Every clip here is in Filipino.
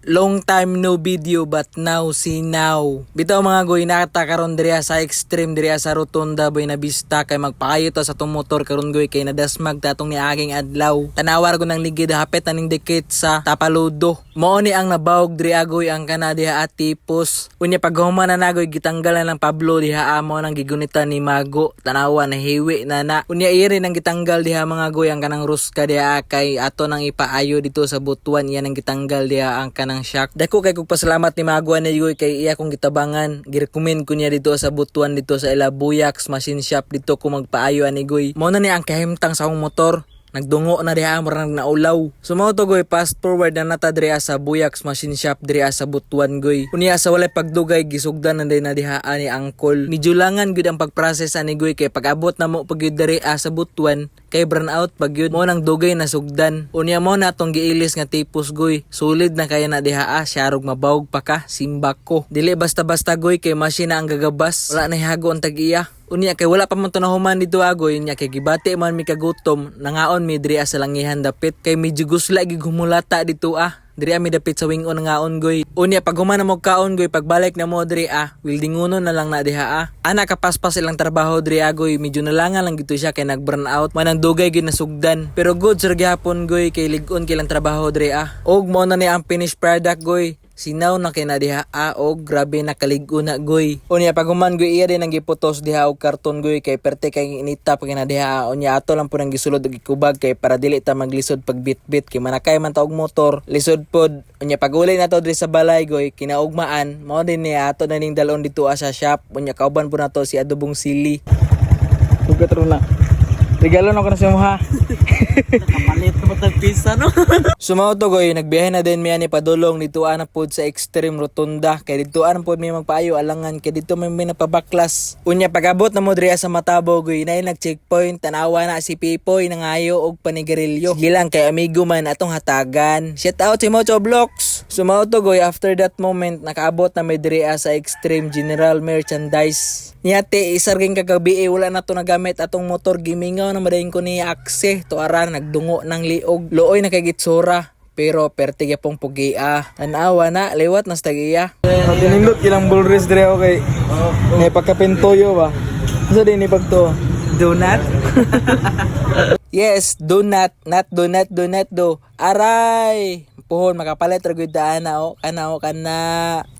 Long time no video but now see now. Bitaw mga goy, nakata karon diriya sa extreme diriya sa Rotunda boy na bista kay magpaayo to sa tong motor karon goy kay nadasmag tatong niaging adlaw. Tanawar ko ng ligid hapit aning dikit sa Tapaludo. Mao ni ang nabawog diriya goy ang kana diha at tipos. Unya paghuman na nagoy gitanggalan ng Pablo diha amo nang gigunitan ni Mago. Tanawa na hiwi na na. Unya iri nang gitanggal diha mga goy ang kanang ruska diha kay ato nang ipaayo dito sa butuan iya nang gitanggal diha ang kanang shock. Dako kay kog pasalamat ni Magwa ni Goy kay iya kong gitabangan. Girecommend ko niya dito sa butuan dito sa ila Buyaks Machine Shop dito ko magpaayo ani Goy. Mao na ni ang kahimtang sa akong motor. Nagdungo na diha murag naulaw. Sumaw to goy fast forward na nata diha sa Buyaks Machine Shop diha sa butuan goy. Unya sa walay pagdugay gisugdan na din na diha ani angkol. Nijulangan gud ang pagprocess ani goy kay pag-abot na mo pag diha sa butuan kay burn out pag yun mo nang dugay na sugdan. Unya mo na tong giilis nga tipos goy. Sulid na kaya na diha syarog mabawog pa ka simbak ko. Dili basta-basta goy kay machine na ang gagabas. Wala na hihago ang tag-iya. Unya kay wala pa man to nahuman dito agoy nya kay gibati man mi kagutom nangaon mi diri sa langihan dapit kay medyo gusla gid humulata dito diri mi dapit sa wingon ngaon goy. Unya pag human na mo kaon goy pagbalik na mo diri wildingunon na lang na diha ana kapaspas ilang trabaho diri agoy medyo nalangan lang gito siya kay nag burn out manang dugay gid nasugdan pero good sir gyapon goy kay lig-on kilang trabaho diri og mo na ni ang finished product goy. Sinaw na kina diha og grabe nakaligo na goy. Unya paguman goy iya din ang giputos diha og karton goy kay perte kay inita pa kina diha. Unya ato lang po nang gisulod og gikubag kay para dili ta maglisod pag bit-bit kay manakay man ta og motor lisod pod. Unya pag-uli na to diri sa balay goy kinaugmaan mao din ni ato na ning dalon dito sa shop. Unya kauban po na to si adobong sili. Sugat ro na. Regalo na ko na sa mo ha. Nakapalit na matagpisa no. Sumaw to goy, nagbiyahe na din miya ni padulong dito ana pod sa Extreme Rotunda. Kay dito ana pod may magpaayo alangan kay dito may napabaklas. Unya pagabot na mo diriya sa Matabo goy, nay nag-checkpoint tanawa na si Pipoy nangayo og panigarilyo. Gilang kay amigo man atong hatagan. Shout out si Mocho Vlogs. Sumaw to goy, after that moment nakaabot na may diriya sa Extreme General Merchandise. Niyate isarging kagabi wala na to nagamit atong motor gimingaw na madayon ko ni akse to aran nagdungo ng liog looy na kay gitsura pero perte gyapong pugia tanawa na liwat na stagiya tinindot ilang bulres dire okay may pagkapintoyo ba so din ni pagto Donut. yes donut not do aray puhon makapalit ra gyud ana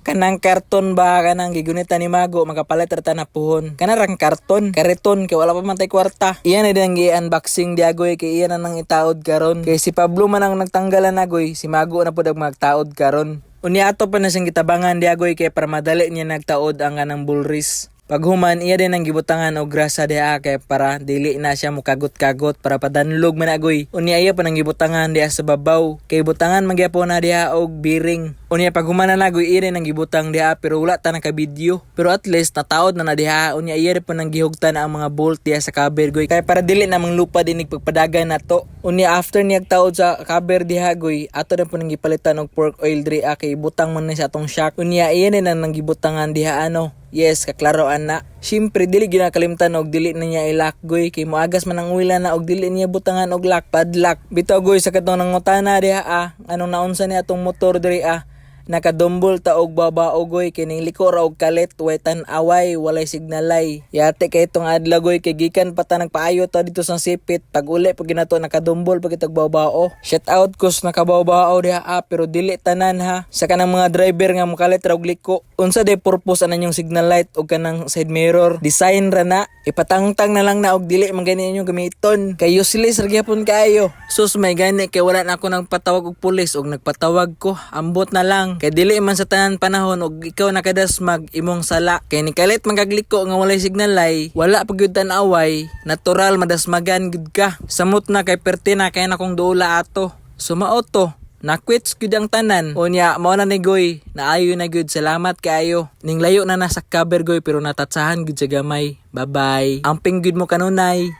kanang karton ba kanang gigunitan ni Mago makapalit ra ta na puhon kanang karton kariton kay wala pa man tay kwarta iyan na din i-unboxing di agoy kay iyan na nang itaod karon kay si Pablo man ang nagtanggalan agoy si Mago na pud ang magtaod karon unya ato pa na siyang gitabangan di agoy kay para madali niya nagtaod ang kanang bulris. Paghuman iya din ang gibutangan og grasa diha kay para dili na siya mukagot-kagot para padanlog man agoy. Unya iya pa nang gibutangan diha sa babaw kay butangan man gyapon na diha og bearing. Unya paghuman na agoy iya din ang gibutang diha pero wala ta naka-video. Pero at least nataod na diha. Unya iya rin pa nang gihugtan ang mga bolt diha sa cover goy kay para dili na manglupa din pagpadagan nato. Unya after niyag taod sa cover diha goy ato na po nang gipalitan og pork oil diha kay butang man ni sa atong shock. Unya iya din ang gibutangan diha yes, kaklaroan na. Siyempre, dili ginakalimtan og dili na niya ilak goy. Kay moagas man ang ulan na og dili niya butangan og lock, padlock. Bitaw goy sa katong nangutana diha anong naunsa niya atong motor diri nakadumbol ta og babao goy kay ning liko ra og kalit wetan away walay signalay. Yate kay itong adlaw goy kay gikan pa ta nagpaayo ta dito sa sipit pag uli pag ginato nakadumbol pag itag babao. Shout out kus nakababao diha pero dili tanan ha. Sa kanang mga driver nga mokalit ra og liko. Unsa day purpose anan yung signal light og kanang side mirror? Design ra na. Ipatangtang na lang na og dili man gani inyong gamiton. Kay useless ra gyapon kaayo. Sus may gani kay wala na ako nang patawag og pulis og nagpatawag ko. Ambot na lang. Kay dili man sa tanan panahon og ikaw nakadasmag imong sala. Kay nikalit magagliko nga walay signalay, wala pa gyud tan-away, natural madasmagan gud ka. Samot na kay perte na kay na kong duula ato. Sumaot to. Nakwits gyud ang tanan. Unya mao na ni goy, naayo na gyud salamat kaayo. Ning layo na nasa cover goy pero natatsahan gyud sa gamay. Bye bye. Amping gyud mo kanunay.